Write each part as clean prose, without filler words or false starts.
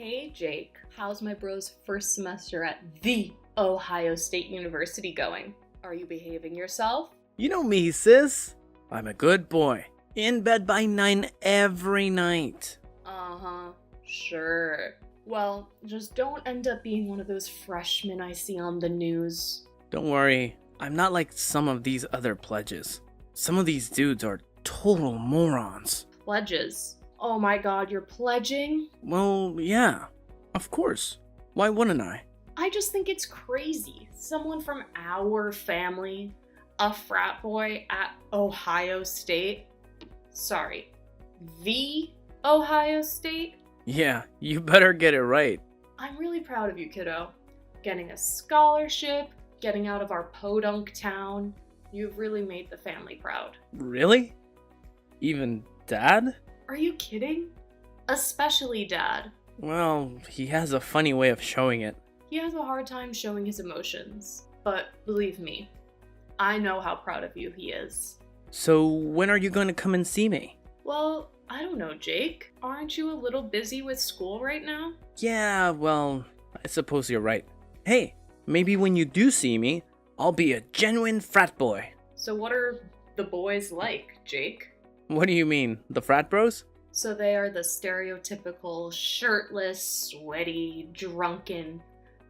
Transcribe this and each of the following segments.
Hey Jake, how's my bro's first semester at the Ohio State University going? Are you behaving yourself? You know me, sis. I'm a good boy. In bed by 9 every night. Uh-huh, sure. Well, just don't end up being one of those freshmen I see on the news. Don't worry, I'm not like some of these other pledges. Some of these dudes are total morons. Pledges? Oh my god, you're pledging? Well, yeah, of course. Why wouldn't I? I just think it's crazy. Someone from our family, a frat boy at Ohio State. Sorry, the Ohio State? Yeah, you better get it right. I'm really proud of you, kiddo. Getting a scholarship, getting out of our podunk town. You've really made the family proud. Really? Even Dad? Are you kidding? Especially Dad. Well, he has a funny way of showing it. He has a hard time showing his emotions. But believe me, I know how proud of you he is. So, when are you going to come and see me? Well, I don't know, Jake. Aren't you a little busy with school right now? Yeah, well, I suppose you're right. Hey, maybe when you do see me, I'll be a genuine frat boy. So what are the boys like, Jake? What do you mean, the frat bros? So they are the stereotypical shirtless, sweaty, drunken,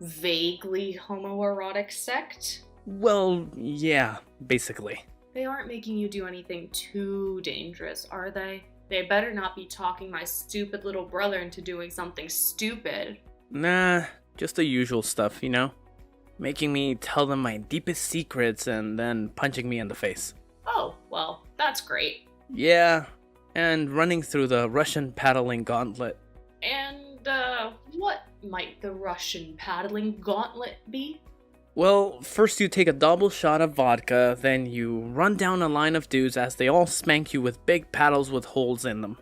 vaguely homoerotic sect? Well, yeah, basically. They aren't making you do anything too dangerous, are they? They better not be talking my stupid little brother into doing something stupid. Nah, just the usual stuff, you know? Making me tell them my deepest secrets and then punching me in the face. Oh, well, that's great. Yeah, and running through the Russian paddling gauntlet. And, what might the Russian paddling gauntlet be? Well, first you take a double shot of vodka, then you run down a line of dudes as they all spank you with big paddles with holes in them.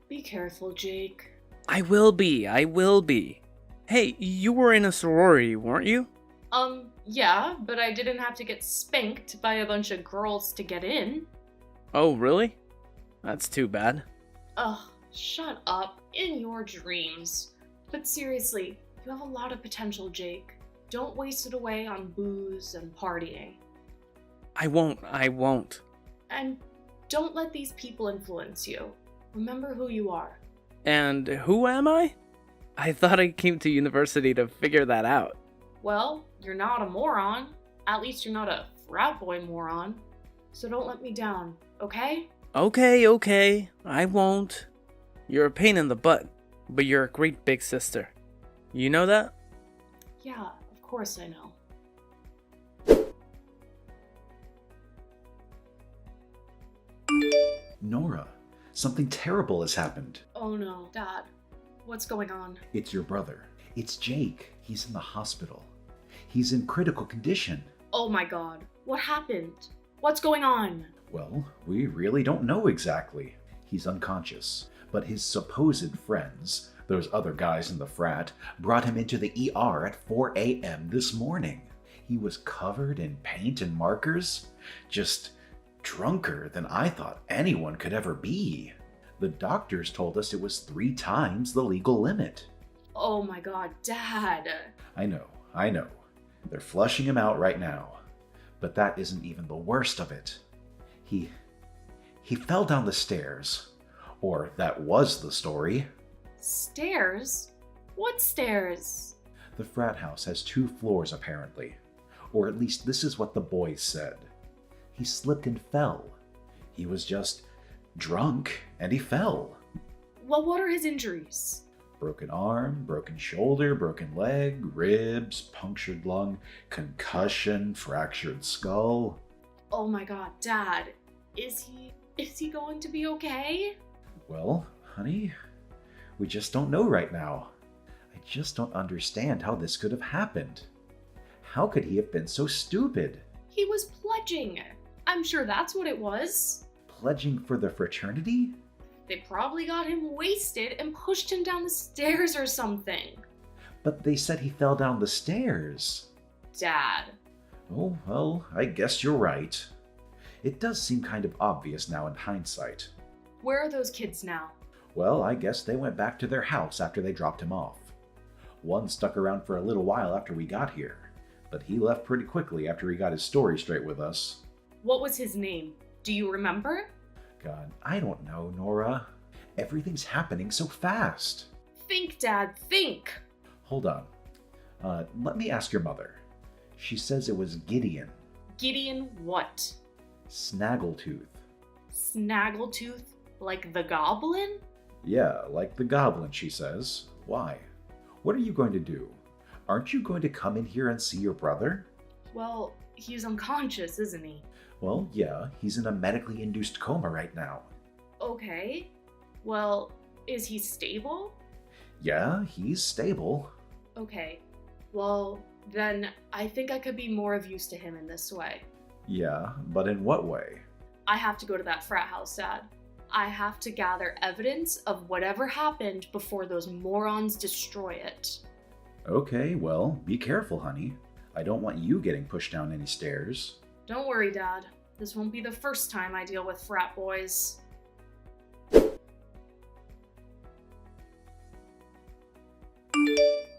Be careful, Jake. I will be. Hey, you were in a sorority, weren't you? Yeah, but I didn't have to get spanked by a bunch of girls to get in. Oh, really? That's too bad. Ugh, shut up. In your dreams. But seriously, you have a lot of potential, Jake. Don't waste it away on booze and partying. I won't. And don't let these people influence you. Remember who you are. And who am I? I thought I came to university to figure that out. Well, you're not a moron. At least you're not a frat boy moron. So don't let me down, okay? Okay, I won't. You're a pain in the butt, but you're a great big sister. You know that? Yeah, of course I know. Nora, something terrible has happened. Oh no, Dad. What's going on? It's your brother. It's Jake. He's in the hospital. He's in critical condition. Oh my god. What happened? What's going on? Well, we really don't know exactly. He's unconscious, but his supposed friends, those other guys in the frat, brought him into the ER at 4 a.m. this morning. He was covered in paint and markers, just drunker than I thought anyone could ever be. The doctors told us it was 3 times the legal limit. Oh my god, Dad. I know. They're flushing him out right now. But that isn't even the worst of it. He fell down the stairs. Or that was the story. Stairs? What stairs? The frat house has 2 floors apparently. Or at least this is what the boys said. He slipped and fell. He was just drunk and he fell. Well, what are his injuries? Broken arm, broken shoulder, broken leg, ribs, punctured lung, concussion, fractured skull. Oh my god, Dad. Is he going to be okay? Well, honey, we just don't know right now. I just don't understand how this could have happened. How could he have been so stupid? He was pledging. I'm sure that's what it was. Pledging for the fraternity? They probably got him wasted and pushed him down the stairs or something. But they said he fell down the stairs. Dad. Oh, well, I guess you're right. It does seem kind of obvious now in hindsight. Where are those kids now? Well, I guess they went back to their house after they dropped him off. One stuck around for a little while after we got here, but he left pretty quickly after he got his story straight with us. What was his name? Do you remember? God, I don't know, Nora. Everything's happening so fast. Think, Dad, think! Hold on. Let me ask your mother. She says it was Gideon. Gideon what? Snaggletooth. Snaggletooth? Like the goblin? Yeah, like the goblin, she says. Why? What are you going to do? Aren't you going to come in here and see your brother? Well, he's unconscious, isn't he? Well, yeah, he's in a medically induced coma right now. Okay. Well, is he stable? Yeah, he's stable. Okay. Well, then I think I could be more of use to him in this way. Yeah, but in what way? I have to go to that frat house, Dad. I have to gather evidence of whatever happened before those morons destroy it. Okay, well, be careful, honey. I don't want you getting pushed down any stairs. Don't worry, Dad. This won't be the first time I deal with frat boys.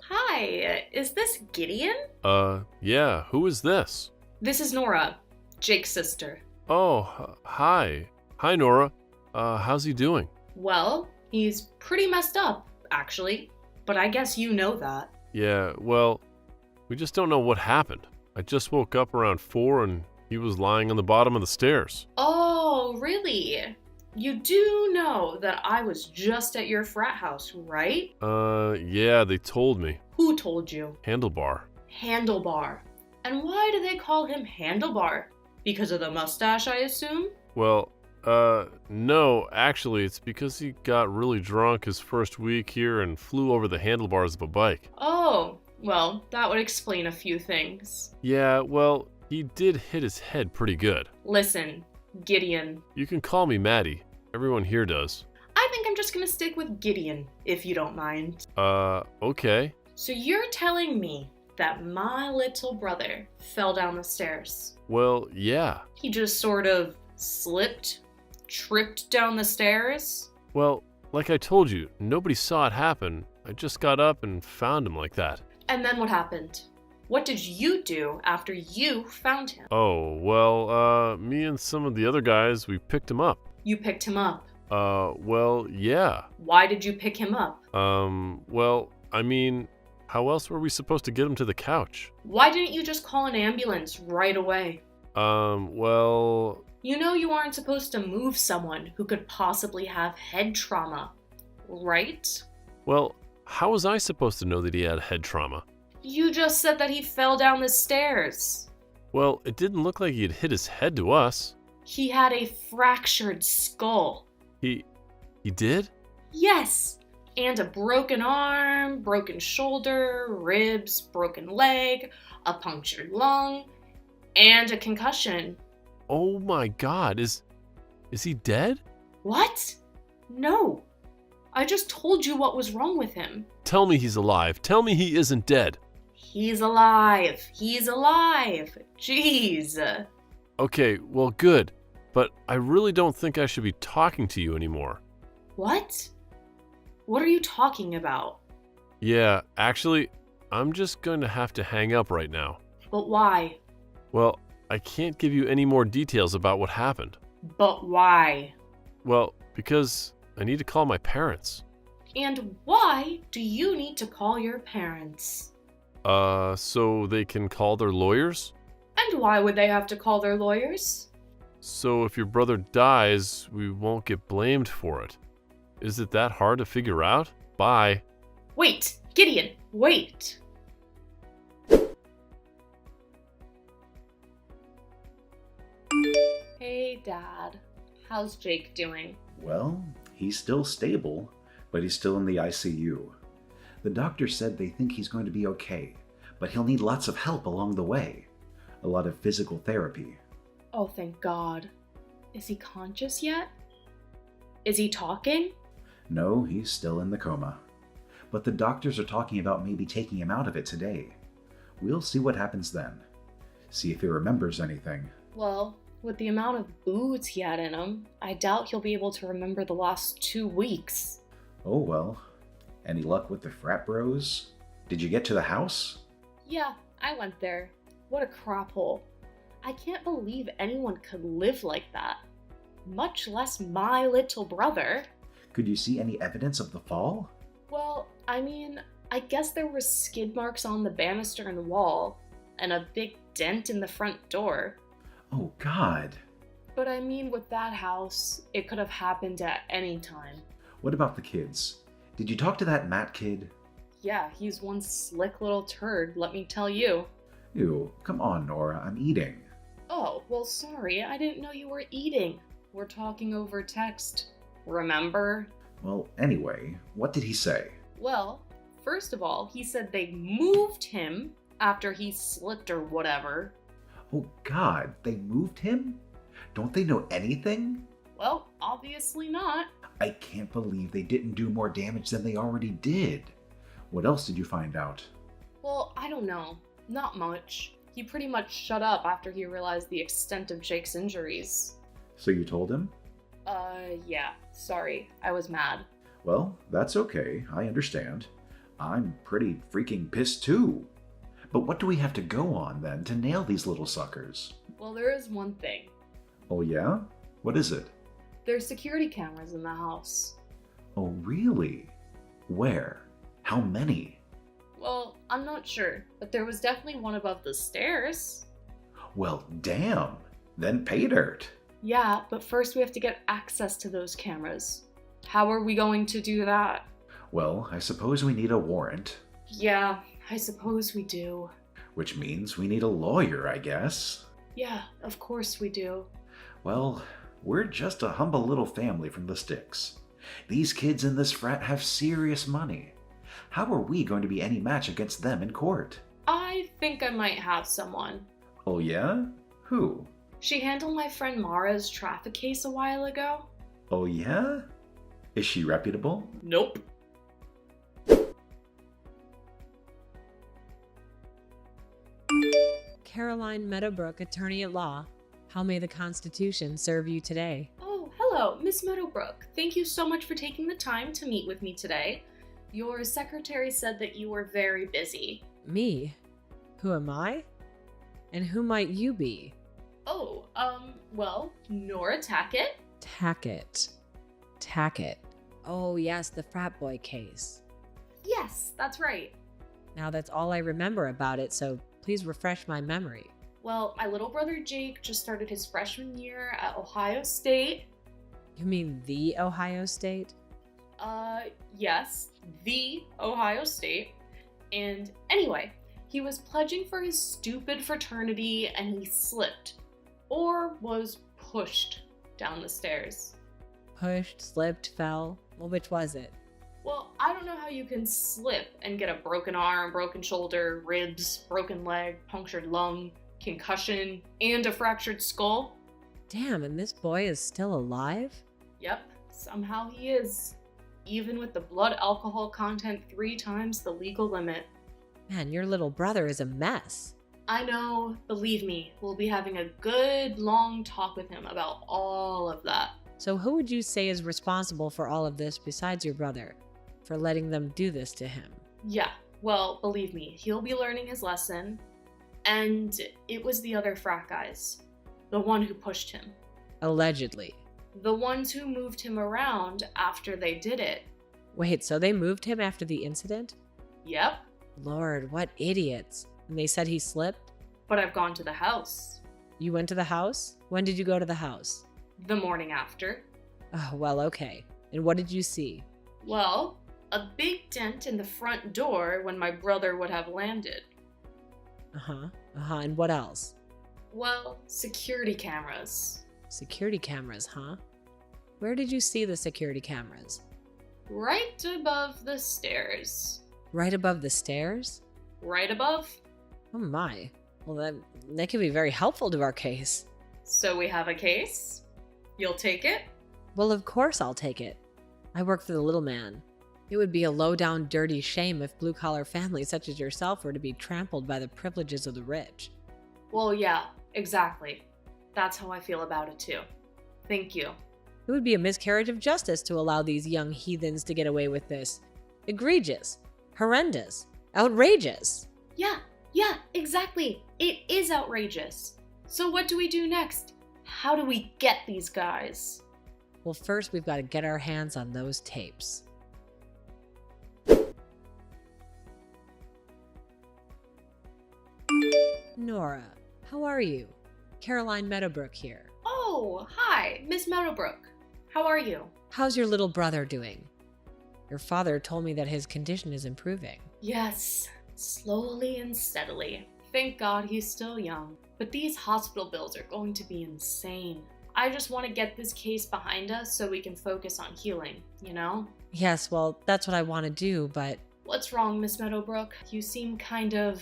Hi, is this Gideon? Yeah, who is this? This is Nora, Jake's sister. Oh, hi. Hi, Nora. How's he doing? Well, he's pretty messed up, actually, but I guess you know that. Yeah, well, we just don't know what happened. I just woke up around 4 and he was lying on the bottom of the stairs. Oh, really? You do know that I was just at your frat house, right? Yeah, they told me. Who told you? Handlebar. Handlebar. And why do they call him Handlebar? Because of the mustache, I assume? Well, no, actually, it's because he got really drunk his first week here and flew over the handlebars of a bike. Oh, well, that would explain a few things. Yeah, well, he did hit his head pretty good. Listen, Gideon. You can call me Maddie. Everyone here does. I think I'm just gonna stick with Gideon, if you don't mind. Okay. So you're telling me that my little brother fell down the stairs? Well, yeah. He just sort of tripped down the stairs? Well, like I told you, nobody saw it happen. I just got up and found him like that. And then what happened? What did you do after you found him? Oh, well, me and some of the other guys, we picked him up. You picked him up. Well, yeah. Why did you pick him up? Well, I mean, how else were we supposed to get him to the couch? Why didn't you just call an ambulance right away? Well... You know you aren't supposed to move someone who could possibly have head trauma, right? Well, how was I supposed to know that he had head trauma? You just said that he fell down the stairs. Well, it didn't look like he had hit his head to us. He had a fractured skull. He did? Yes, and a broken arm, broken shoulder, ribs, broken leg, a punctured lung, and a concussion. Oh my God, is he dead? What? No. I just told you what was wrong with him. Tell me he's alive. Tell me he isn't dead. He's alive. He's alive. Jeez. Okay, well, good. But I really don't think I should be talking to you anymore. What? What are you talking about? Yeah, actually, I'm just going to have to hang up right now. But why? Well, I can't give you any more details about what happened. But why? Well, because I need to call my parents. And why do you need to call your parents? So they can call their lawyers? And why would they have to call their lawyers? So if your brother dies, we won't get blamed for it. Is it that hard to figure out? Bye. Wait, Gideon, wait. Hey, Dad. How's Jake doing? Well, he's still stable, but he's still in the ICU. The doctor said they think he's going to be okay, but he'll need lots of help along the way. A lot of physical therapy. Oh, thank God. Is he conscious yet? Is he talking? No, he's still in the coma. But the doctors are talking about maybe taking him out of it today. We'll see what happens then. See if he remembers anything. Well, with the amount of booze he had in him, I doubt he'll be able to remember the last 2 weeks. Oh well. Any luck with the frat bros? Did you get to the house? Yeah, I went there. What a crap hole. I can't believe anyone could live like that. Much less my little brother. Could you see any evidence of the fall? Well, I guess there were skid marks on the banister and wall, and a big dent in the front door. Oh God. But with that house, it could have happened at any time. What about the kids? Did you talk to that Matt kid? Yeah, he's one slick little turd, let me tell you. Ew, come on, Nora, I'm eating. Oh, well, sorry, I didn't know you were eating. We're talking over text. Remember? Well, anyway, what did he say? Well, first of all, he said they moved him after he slipped or whatever. Oh God, they moved him? Don't they know anything? Well, obviously not. I can't believe they didn't do more damage than they already did. What else did you find out? Well, I don't know. Not much. He pretty much shut up after he realized the extent of Jake's injuries. So you told him? Yeah. Sorry. I was mad. Well, that's okay. I understand. I'm pretty freaking pissed too. But what do we have to go on then to nail these little suckers? Well, there is one thing. Oh yeah? What is it? There's security cameras in the house. Oh really? Where? How many? Well, I'm not sure, but there was definitely one above the stairs. Well, damn. Then pay dirt. Yeah, but first we have to get access to those cameras. How are we going to do that? Well, I suppose we need a warrant. Yeah, I suppose we do. Which means we need a lawyer, I guess. Yeah, of course we do. Well, we're just a humble little family from the sticks. These kids in this frat have serious money. How are we going to be any match against them in court? I think I might have someone. Oh yeah? Who? She handled my friend Mara's traffic case a while ago. Oh yeah? Is she reputable? Nope. Caroline Meadowbrook, attorney at law. How may the Constitution serve you today? Oh, hello, Miss Meadowbrook. Thank you so much for taking the time to meet with me today. Your secretary said that you were very busy. Me? Who am I? And who might you be? Oh, well, Nora Tackett. Tackett. Oh, yes, the frat boy case. Yes, that's right. Now that's all I remember about it, so please refresh my memory. Well, my little brother Jake just started his freshman year at Ohio State. You mean the Ohio State? Yes, the Ohio State. And anyway, he was pledging for his stupid fraternity and he slipped. Or was pushed down the stairs. Pushed, slipped, fell. Well, which was it? Well, I don't know how you can slip and get a broken arm, broken shoulder, ribs, broken leg, punctured lung, concussion, and a fractured skull. Damn, and this boy is still alive? Yep, somehow he is. Even with the blood alcohol content 3 times the legal limit. Man, your little brother is a mess. I know, believe me, we'll be having a good long talk with him about all of that. So who would you say is responsible for all of this besides your brother? For letting them do this to him? Yeah, well, believe me, he'll be learning his lesson. And it was the other frat guys. The one who pushed him. Allegedly. The ones who moved him around after they did it. Wait, so they moved him after the incident? Yep, Lord, what idiots. And they said he slipped? but I've gone to the house. You went to the house? When did you go to the house? The morning after. Oh, well, okay. And what did you see? Well, a big dent in the front door when my brother would have landed. And what else? Well, security cameras. Security cameras, huh? Where did you see the security cameras? Right above the stairs. Right above the stairs? Right above. Oh my. Well, that could be very helpful to our case. So we have a case? You'll take it? Well, of course I'll take it. I work for the little man. It would be a low-down, dirty shame if blue-collar families such as yourself were to be trampled by the privileges of the rich. Well, yeah, exactly. That's how I feel about it too. Thank you. It would be a miscarriage of justice to allow these young heathens to get away with this. Egregious. Horrendous. Outrageous. Yeah, exactly. It is outrageous. So what do we do next? How do we get these guys? Well, first we've got to get our hands on those tapes. Nora, how are you? Caroline Meadowbrook here. Oh, hi, Miss Meadowbrook. How are you? How's your little brother doing? Your father told me that his condition is improving. Yes, slowly and steadily. Thank God he's still young. But these hospital bills are going to be insane. I just want to get this case behind us so we can focus on healing, you know? Yes, well, that's what I want to do, but... What's wrong, Miss Meadowbrook? You seem kind of...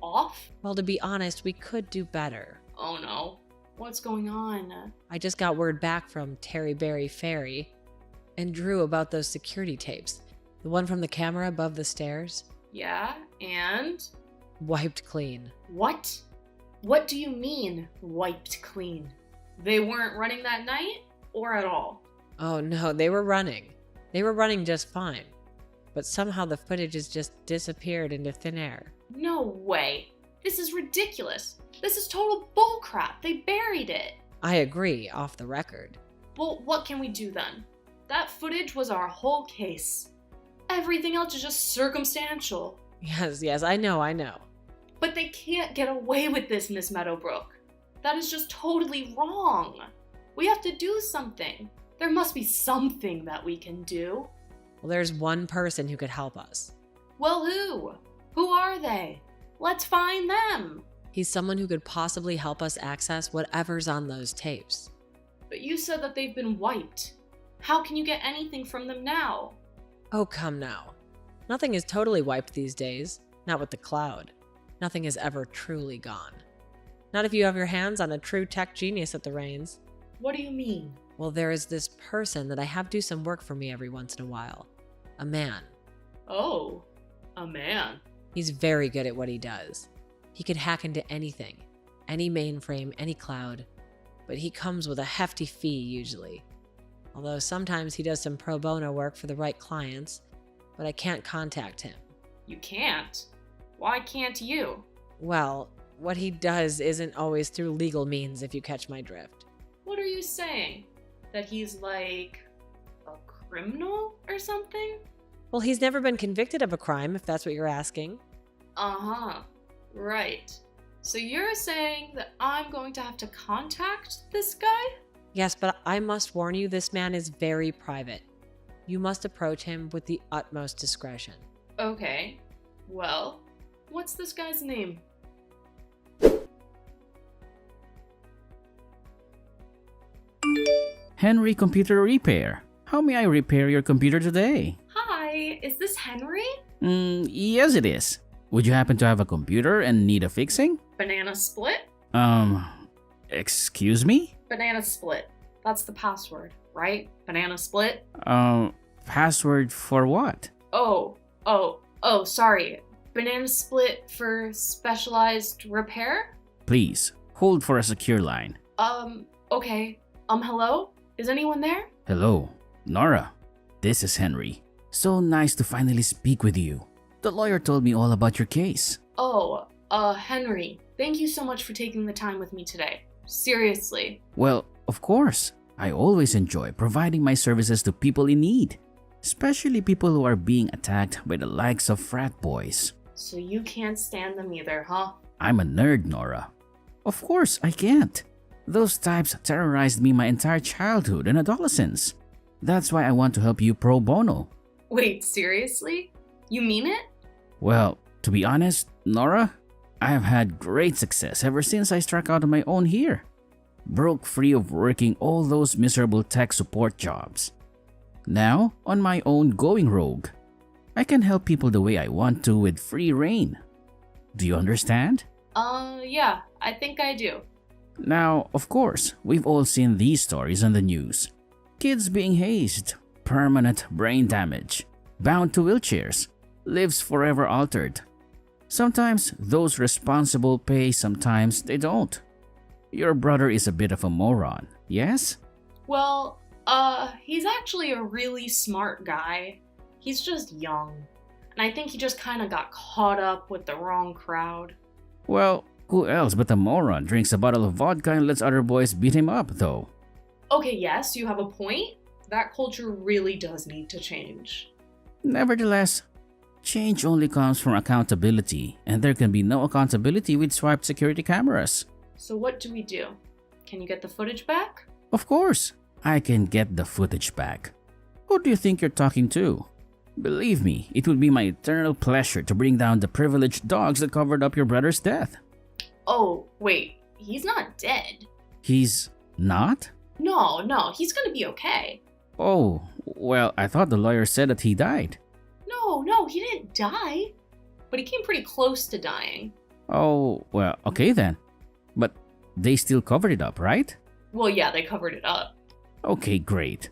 off? Well, to be honest, we could do better. Oh no. What's going on? I just got word back from Terryberry Ferry and Drew about those security tapes. The one from the camera above the stairs. Yeah, and? Wiped clean. What? What do you mean, wiped clean? They weren't running that night, or at all? Oh no, they were running. They were running just fine. But somehow the footage has just disappeared into thin air. No way. This is ridiculous. This is total bullcrap. They buried it. I agree, off the record. Well, what can we do then? That footage was our whole case. Everything else is just circumstantial. Yes, I know. But they can't get away with this, Miss Meadowbrook. That is just totally wrong. We have to do something. There must be something that we can do. Well, there's one person who could help us. Well, who? Who are they? Let's find them. He's someone who could possibly help us access whatever's on those tapes. But you said that they've been wiped. How can you get anything from them now? Oh, come now. Nothing is totally wiped these days. Not with the cloud. Nothing is ever truly gone. Not if you have your hands on a true tech genius at the reins. What do you mean? Well, there is this person that I have do some work for me every once in a while. A man. Oh, a man. He's very good at what he does. He could hack into anything, any mainframe, any cloud, but he comes with a hefty fee usually. Although sometimes he does some pro bono work for the right clients, but I can't contact him. You can't? Why can't you? Well, what he does isn't always through legal means, if you catch my drift. What are you saying? That he's like a criminal or something? Well, he's never been convicted of a crime, if that's what you're asking. Uh-huh. Right. So you're saying that I'm going to have to contact this guy? Yes, but I must warn you, this man is very private. You must approach him with the utmost discretion. Okay. Well, what's this guy's name? Henry Computer Repair. How may I repair your computer today? Hi, is this Henry? Yes it is. Would you happen to have a computer and need a fixing? Banana Split? Excuse me? Banana Split. That's the password, right? Banana Split? Password for what? Oh, sorry. Banana Split for specialized repair? Please, hold for a secure line. Okay. Hello? Is anyone there? Hello, Nora. This is Henry. So nice to finally speak with you. The lawyer told me all about your case. Oh, Henry. Thank you so much for taking the time with me today. Seriously. Well, of course. I always enjoy providing my services to people in need, especially people who are being attacked by the likes of frat boys. So you can't stand them either, huh? I'm a nerd, Nora. Of course, I can't. Those types terrorized me my entire childhood and adolescence. That's why I want to help you pro bono. Wait, seriously? You mean it? Well, to be honest, Nora, I have had great success ever since I struck out on my own here. Broke free of working all those miserable tech support jobs. Now, on my own going rogue, I can help people the way I want to with free reign. Do you understand? Yeah, I think I do. Now, of course, we've all seen these stories on the news. Kids being hazed, permanent brain damage, bound to wheelchairs, lives forever altered. Sometimes those responsible pay, sometimes they don't. Your brother is a bit of a moron, yes? Well, he's actually a really smart guy. He's just young. And I think he just kind of got caught up with the wrong crowd. Well, who else but a moron drinks a bottle of vodka and lets other boys beat him up, though? Okay, yes, you have a point. That culture really does need to change. Nevertheless, change only comes from accountability, and there can be no accountability with swiped security cameras. So what do we do? Can you get the footage back? Of course, I can get the footage back. Who do you think you're talking to? Believe me, it would be my eternal pleasure to bring down the privileged dogs that covered up your brother's death. Oh, wait, he's not dead. He's not? No, he's gonna be okay. Oh, well, I thought the lawyer said that he died. No, he didn't die. But he came pretty close to dying. Oh, well, okay then. But they still covered it up, right? Well, yeah, they covered it up. Okay, great.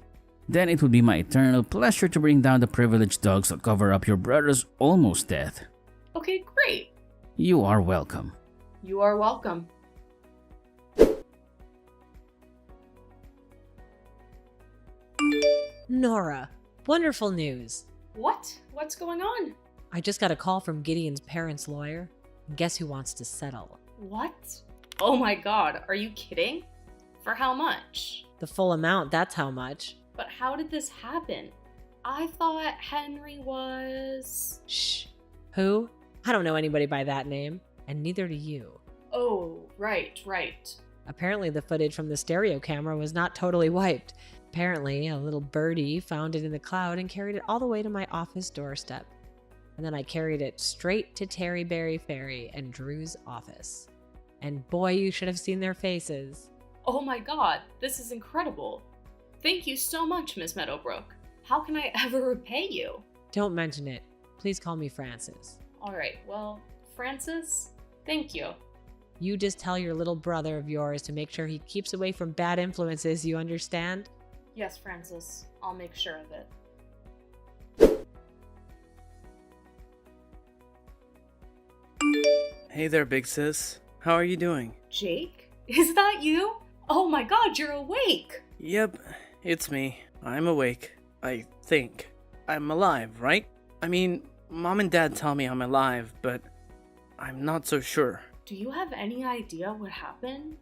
Then it would be my eternal pleasure to bring down the privileged dogs that cover up your brother's almost death. Okay, great. You are welcome. You are welcome. Nora, wonderful news. What? What's going on? I just got a call from Gideon's parents' lawyer. And guess who wants to settle? What? Oh my god, are you kidding? For how much? The full amount, that's how much. But how did this happen? I thought Henry was... Shh. Who? I don't know anybody by that name, and neither do you. Oh, right. Apparently the footage from the stereo camera was not totally wiped. Apparently, a little birdie found it in the cloud and carried it all the way to my office doorstep. And then I carried it straight to Terryberry Ferry and Drew's office. And boy, you should have seen their faces. Oh my god, this is incredible. Thank you so much, Miss Meadowbrook. How can I ever repay you? Don't mention it. Please call me Francis. Alright, well, Francis, thank you. You just tell your little brother of yours to make sure he keeps away from bad influences, you understand? Yes, Francis, I'll make sure of it. Hey there, big sis. How are you doing? Jake? Is that you? Oh my god, you're awake! Yep, it's me. I'm awake. I think. I'm alive, right? I mean, Mom and Dad tell me I'm alive, but I'm not so sure. Do you have any idea what happened?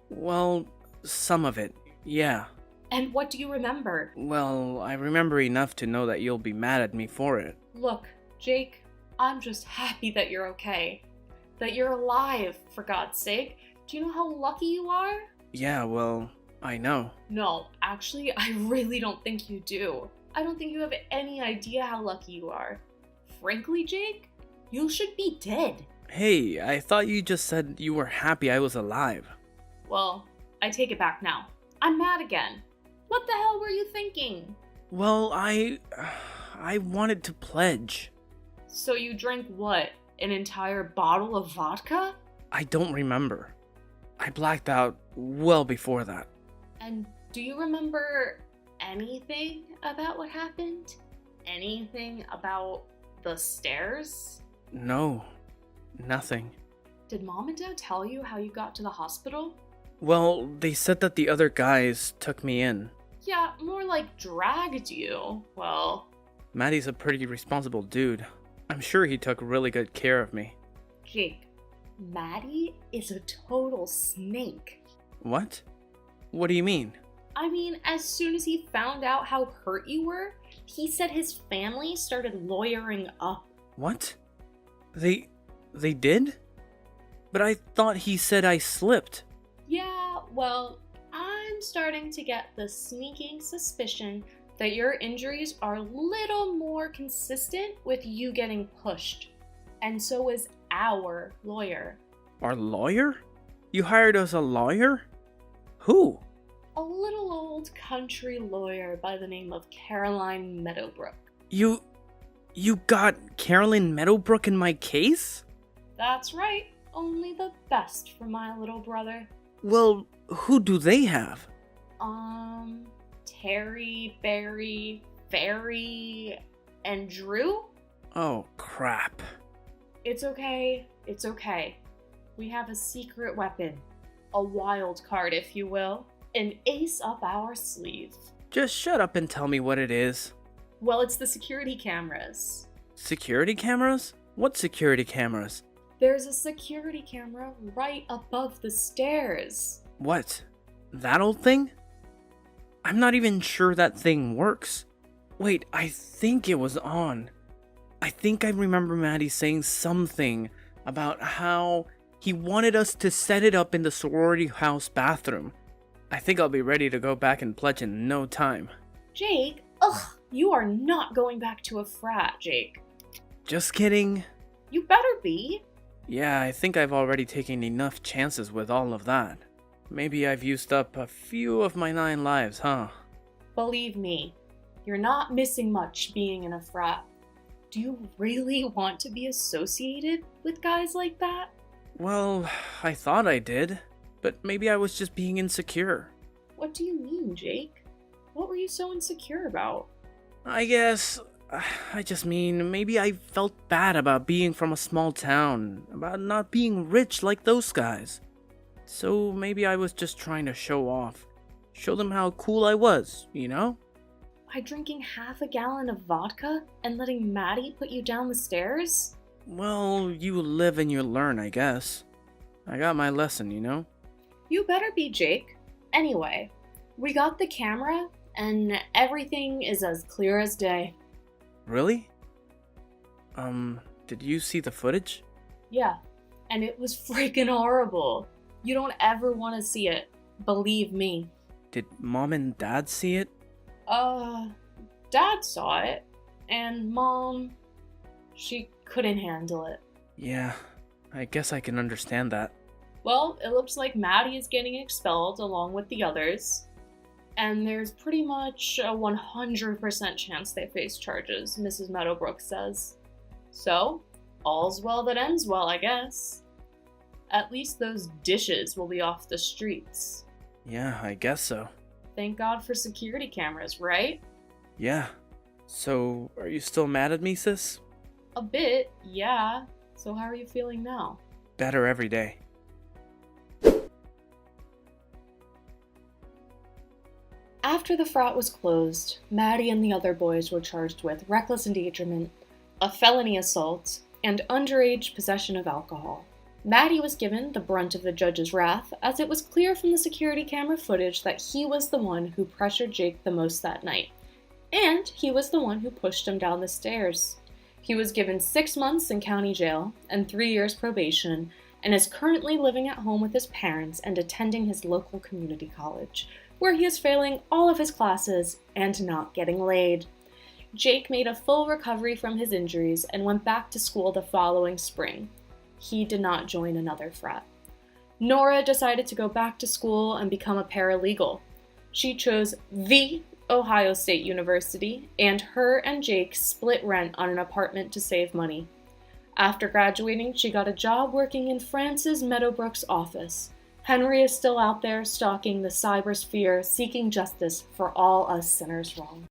Well, some of it, yeah. And what do you remember? Well, I remember enough to know that you'll be mad at me for it. Look, Jake, I'm just happy that you're okay. That you're alive, for God's sake. Do you know how lucky you are? Yeah, well, I know. No, actually, I really don't think you do. I don't think you have any idea how lucky you are. Frankly, Jake, you should be dead. Hey, I thought you just said you were happy I was alive. Well, I take it back now. I'm mad again. What the hell were you thinking? Well, I wanted to pledge. So you drank what? An entire bottle of vodka? I don't remember. I blacked out well before that. And do you remember anything about what happened? Anything about the stairs? No, nothing. Did Mom and Dad tell you how you got to the hospital? Well, they said that the other guys took me in. Yeah, more like dragged you. Well, Maddie's a pretty responsible dude. I'm sure he took really good care of me. Jake, Maddie is a total snake. What? What do you mean? I mean, as soon as he found out how hurt you were, he said his family started lawyering up. What? They did? But I thought he said I slipped. Yeah, well, I'm starting to get the sneaking suspicion that your injuries are a little more consistent with you getting pushed. And so is our lawyer. Our lawyer? You hired us a lawyer? Who? A little old country lawyer by the name of Caroline Meadowbrook. You got Carolyn Meadowbrook in my case? That's right. Only the best for my little brother. Well, who do they have? Terry, Barry, Fairy, and Drew? Oh, crap. It's okay. We have a secret weapon. A wild card, if you will. An ace up our sleeve. Just shut up and tell me what it is. Well, it's the security cameras. Security cameras? What security cameras? There's a security camera right above the stairs. What? That old thing? I'm not even sure that thing works. Wait, I think it was on. I think I remember Maddie saying something about how he wanted us to set it up in the sorority house bathroom. I think I'll be ready to go back and pledge in no time. Jake, ugh, you are not going back to a frat, Jake. Just kidding. You better be. Yeah, I think I've already taken enough chances with all of that. Maybe I've used up a few of my 9 lives, huh? Believe me, you're not missing much being in a frat. Do you really want to be associated with guys like that? Well, I thought I did, but maybe I was just being insecure. What do you mean, Jake? What were you so insecure about? I guess, I just mean, maybe I felt bad about being from a small town, about not being rich like those guys. So maybe I was just trying to show off, show them how cool I was, you know? By drinking half a gallon of vodka and letting Maddie put you down the stairs? Well, you live and you learn, I guess. I got my lesson, you know? You better be, Jake. Anyway, we got the camera, and everything is as clear as day. Really? Did you see the footage? Yeah, and it was freaking horrible. You don't ever want to see it. Believe me. Did Mom and Dad see it? Dad saw it, and Mom, she couldn't handle it. Yeah, I guess I can understand that. Well, it looks like Maddie is getting expelled along with the others, and there's pretty much a 100% chance they face charges, Mrs. Meadowbrook says. So, all's well that ends well, I guess. At least those dishes will be off the streets. Yeah, I guess so. Thank God for security cameras, right? Yeah. So, are you still mad at me, sis? A bit, yeah. So how are you feeling now? Better every day. After the frat was closed, Maddie and the other boys were charged with reckless endangerment, a felony assault, and underage possession of alcohol. Maddie was given the brunt of the judge's wrath, as it was clear from the security camera footage that he was the one who pressured Jake the most that night, and he was the one who pushed him down the stairs. He was given 6 months in county jail and 3 years probation, and is currently living at home with his parents and attending his local community college, where he is failing all of his classes and not getting laid. Jake made a full recovery from his injuries and went back to school the following spring. He did not join another frat. Nora decided to go back to school and become a paralegal. She chose the Ohio State University, and her and Jake split rent on an apartment to save money. After graduating, she got a job working in Frances Meadowbrook's office. Henry is still out there stalking the cybersphere, seeking justice for all us sinners wrong.